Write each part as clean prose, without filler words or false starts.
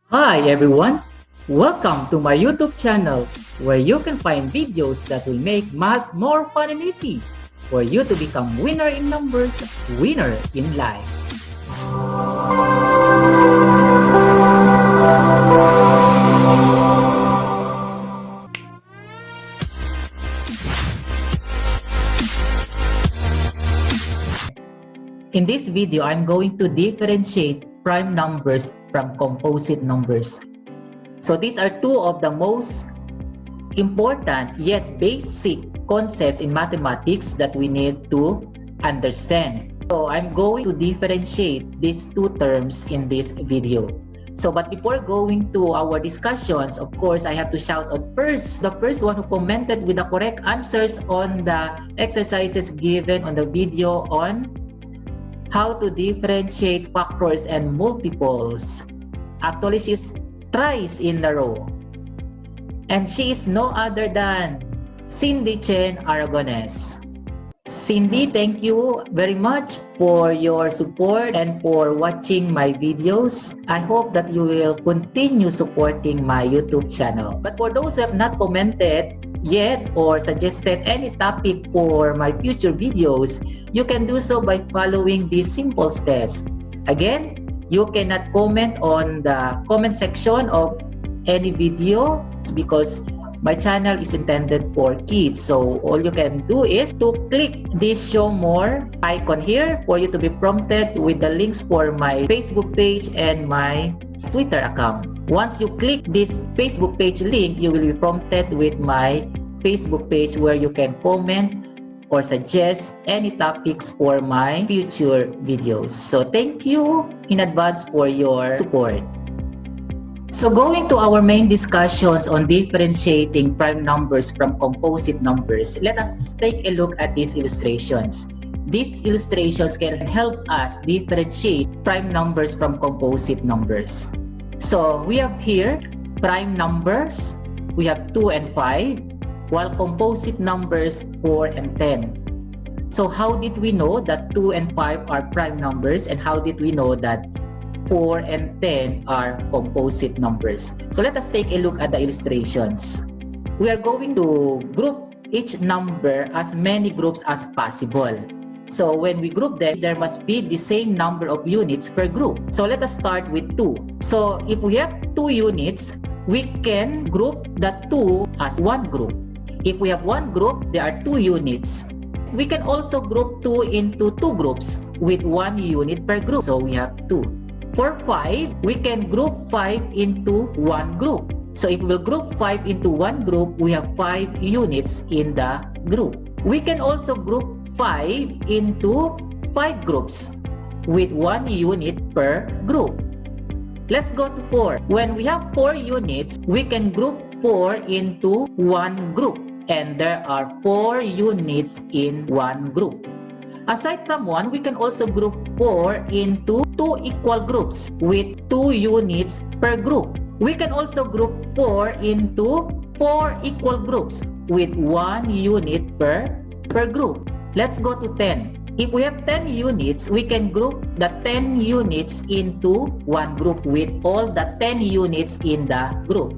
Hi everyone! Welcome to my YouTube channel where you can find videos that will make math more fun and easy for you to become winner in numbers, winner in life. In this video, I'm going to differentiate prime numbers from composite numbers. So these are two of the most important yet basic concepts in mathematics that we need to understand. So I'm going to differentiate these two terms in this video. But before going to our discussions, of course, I have to shout out first the first one who commented with the correct answers on the exercises given on the video on how to differentiate factors and multiples. Actually, she's thrice in a row. And she is no other than Cindy Chen Aragones. Cindy, thank you very much for your support and for watching my videos. I hope that you will continue supporting my YouTube channel. But for those who have not commented yet or suggested any topic for my future videos, you can do so by following these simple steps. Again, you cannot comment on the comment section of any video because my channel is intended for kids. So all you can do is to click this show more icon here for you to be prompted with the links for my Facebook page and my Twitter account. Once you click this Facebook page link, you will be prompted with my Facebook page where you can comment or suggest any topics for my future videos. So thank you in advance for your support. So going to our main discussions on differentiating prime numbers from composite numbers, let us take a look at these illustrations. These illustrations can help us differentiate prime numbers from composite numbers. So we have here prime numbers, we have 2 and 5, while composite numbers 4 and 10. So how did we know that 2 and 5 are prime numbers, and how did we know that 4 and 10 are composite numbers? So let us take a look at the illustrations. We are going to group each number as many groups as possible. So when we group them, there must be the same number of units per group. So let us start with 2. So if we have 2 units, we can group the 2 as one group. If we have one group, there are 2 units. We can also group 2 into 2 groups with 1 unit per group. So we have 2. For 5, we can group 5 into 1 group. So if we will group 5 into 1 group, we have 5 units in the group. We can also group 5 into 5 groups with 1 unit per group. Let's go to 4. When we have 4 units, we can group 4 into 1 group. And there are 4 units in 1 group. Aside from 1, we can also group 4 into 2 equal groups with 2 units per group. We can also group 4 into 4 equal groups with 1 unit per group. Let's go to 10. If we have 10 units, we can group the 10 units into 1 group with all the 10 units in the group.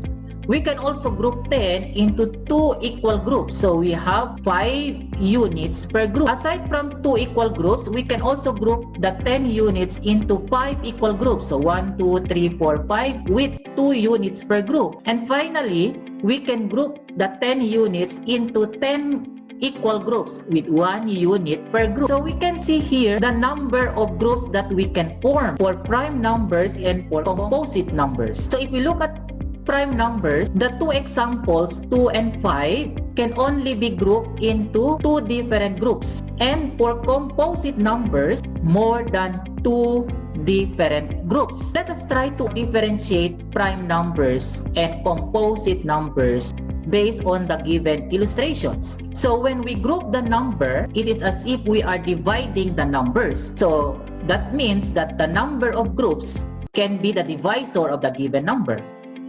We can also group 10 into 2 equal groups. So we have 5 units per group. Aside from 2 equal groups, we can also group the 10 units into 5 equal groups. So 1, 2, 3, 4, 5 with 2 units per group. And finally, we can group the 10 units into 10 equal groups with 1 unit per group. So we can see here the number of groups that we can form for prime numbers and for composite numbers. So if we look at prime numbers, the 2 examples, 2 and 5, can only be grouped into 2 different groups. And for composite numbers, more than 2 different groups. Let us try to differentiate prime numbers and composite numbers based on the given illustrations. So when we group the number, it is as if we are dividing the numbers. So that means that the number of groups can be the divisor of the given number.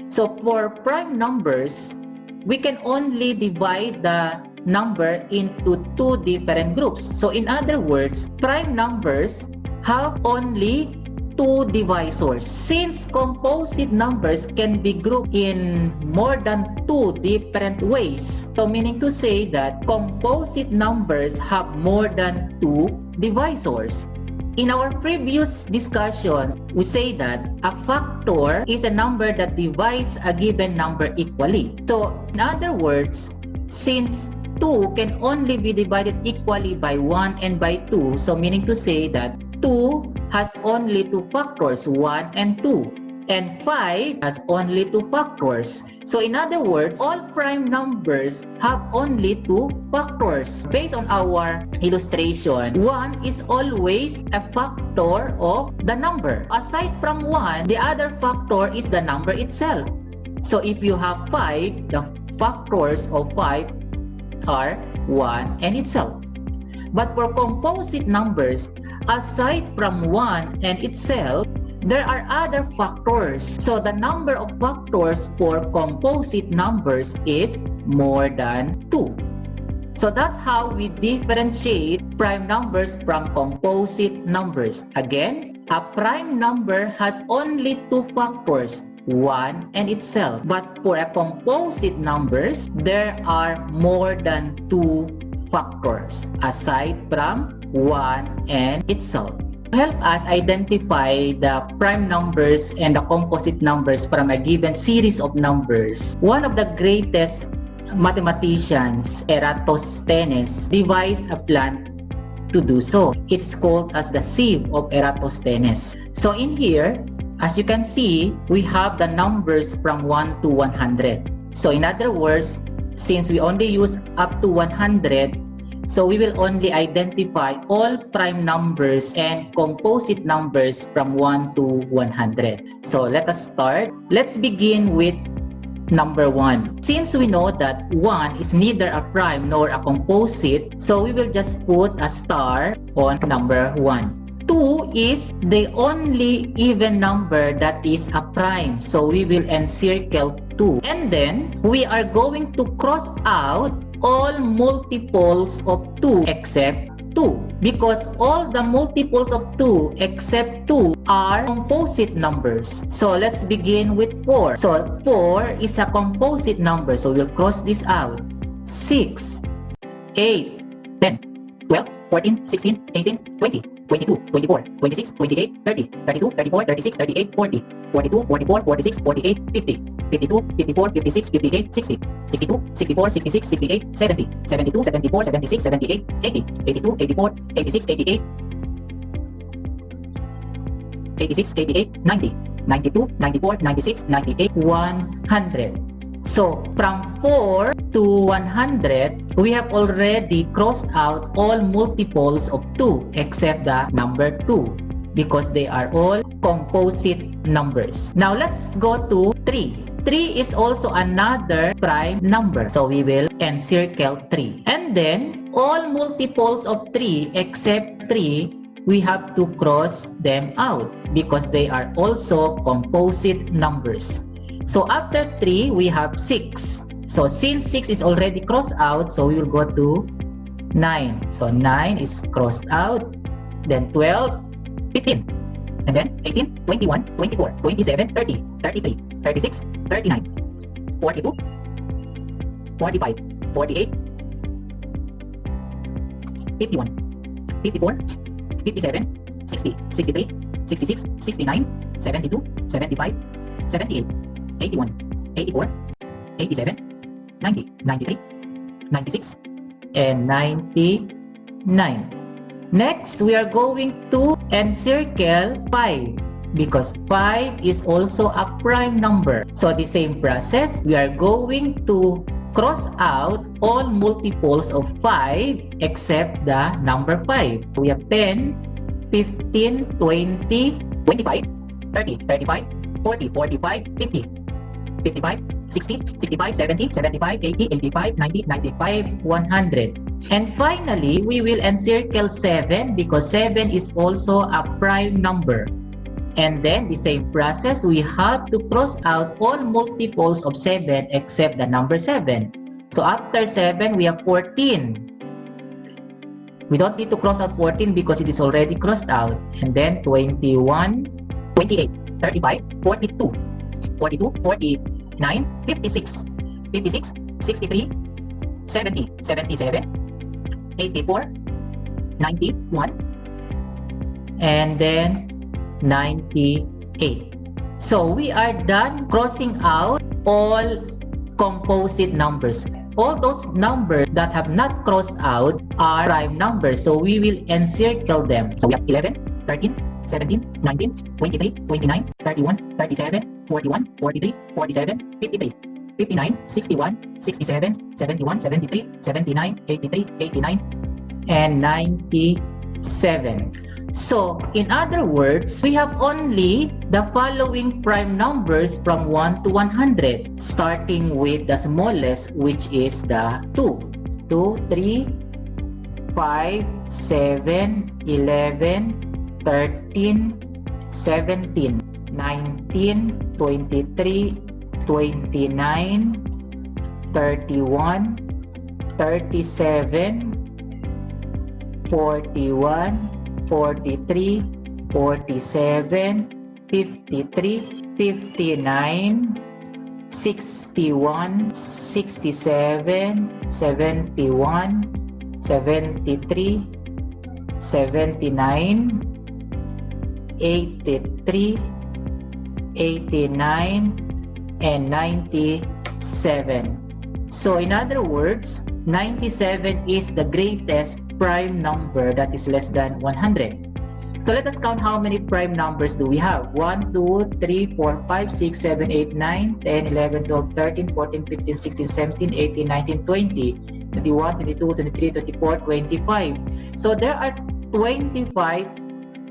So for prime numbers, we can only divide the number into 2 different groups. So in other words, prime numbers have only two divisors. Since composite numbers can be grouped in more than two different ways, so meaning to say that composite numbers have more than two divisors. In our previous discussions, we say that a factor is a number that divides a given number equally. So, in other words, since 2 can only be divided equally by 1 and by 2, so meaning to say that 2 has only two factors, 1 and 2. And 5 has only two factors. So in other words, all prime numbers have only two factors. Based on our illustration, 1 is always a factor of the number. Aside from 1, the other factor is the number itself. So if you have 5, the factors of 5 are 1 and itself. But for composite numbers, aside from 1 and itself, there are other factors. So the number of factors for composite numbers is more than 2. So that's how we differentiate prime numbers from composite numbers. Again, a prime number has only two factors, 1 and itself. But for a composite numbers, there are more than two factors aside from 1 and itself. To help us identify the prime numbers and the composite numbers from a given series of numbers, one of the greatest mathematicians, Eratosthenes, devised a plan to do so. It's called as the Sieve of Eratosthenes. So in here, as you can see, we have the numbers from 1 to 100. So in other words, since we only use up to 100, so we will only identify all prime numbers and composite numbers from 1 to 100. So let us start. Let's begin with number 1. Since we know that 1 is neither a prime nor a composite, so we will just put a star on number 1. 2 is the only even number that is a prime, so we will encircle 2. And then we are going to cross out all multiples of 2 except 2, because all the multiples of 2 except 2 are composite numbers. So let's begin with 4. So 4 is a composite number, so we'll cross this out. 6, 8, 10, 12, 14, 16, 18, 20, 22, 24, 26, 28, 30, 32, 34, 36, 38, 40, 42, 44, 46, 48, 50, 52, 54, 56, 58, 60, 62, 64, 66, 68, 70, 72, 74, 76, 78, 80, 82, 84, 86, 88, 86, 88, 90, 92, 94, 96, 98, 100. So from 4 to 100, we have already crossed out all multiples of 2 except the number 2, because they are all composite numbers. Now let's go to 3. 3 is also another prime number, so we will encircle 3. And then all multiples of 3 except 3, we have to cross them out because they are also composite numbers. So after 3, we have 6. So since 6 is already crossed out, so we will go to 9. So 9 is crossed out. Then 12, 15. And then 18, 21, 24, 27, 30, 33, 36, 39, 42, 45, 48, 51, 54, 57, 60, 63, 66, 69, 72, 75, 78, 81, 84, 87, 90, 93, 96, and 99. Next, we are going to encircle 5 because 5 is also a prime number. So the same process, we are going to cross out all multiples of 5 except the number 5. We have 10, 15, 20, 25, 30, 35, 40, 45, 50, 55, 60, 65, 70, 75, 80, 85, 90, 95, 100. And finally, we will encircle 7 because 7 is also a prime number. And then the same process, we have to cross out all multiples of 7 except the number 7. So after 7, we have 14. We don't need to cross out 14 because it is already crossed out. And then 21, 28, 35, 42, 42, 49, 56, 56, 63, 70, 77, 84, 91, and then 98. So we are done crossing out all composite numbers. All those numbers that have not crossed out are prime numbers. So we will encircle them. So we have 11, 13, 17, 19, 23, 29, 31, 37, 41, 43, 47, 53, 59, 61, 67, 71, 73, 79, 83, 89, and 97. So, in other words, we have only the following prime numbers from 1 to 100, starting with the smallest, which is the 2. 2, 3, 5, 7, 11, 13, 17, 19, 23, 29, 31, 37, 41, 43, 47, 53, 59, 61, 67, 71, 73, 79, 83, 89, and 97. So in other words, 97 is the greatest prime number that is less than 100. So let us count how many prime numbers do we have. 1, 2, 3, 4, 5, 6, 7, 8, 9, 10, 11, 12, 13, 14, 15, 16, 17, 18, 19, 20, 21, 22, 23, 24, 25. So there are 25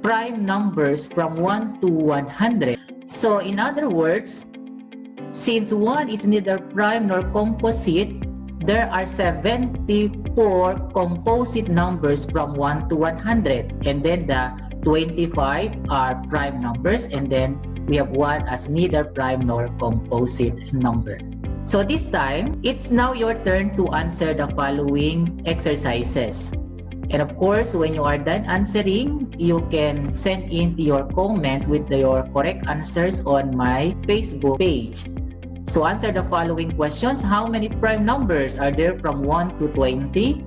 prime numbers from 1 to 100. So in other words, since 1 is neither prime nor composite, there are 74 composite numbers from 1 to 100. And then the 25 are prime numbers, and then we have 1 as neither prime nor composite number. So this time, it's now your turn to answer the following exercises. And of course, when you are done answering, you can send in your comment with your correct answers on my Facebook page. So answer the following questions. How many prime numbers are there from 1 to 20?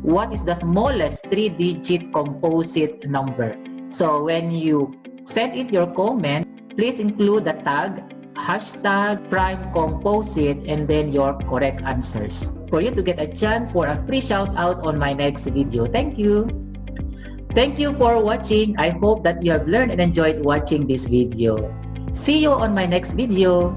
What is the smallest 3-digit composite number? So when you send in your comment, please include the tag #PrimeComposite and then your correct answers for you to get a chance for a free shout out on my next video. Thank you. Thank you for watching. I hope that you have learned and enjoyed watching this video. See you on my next video.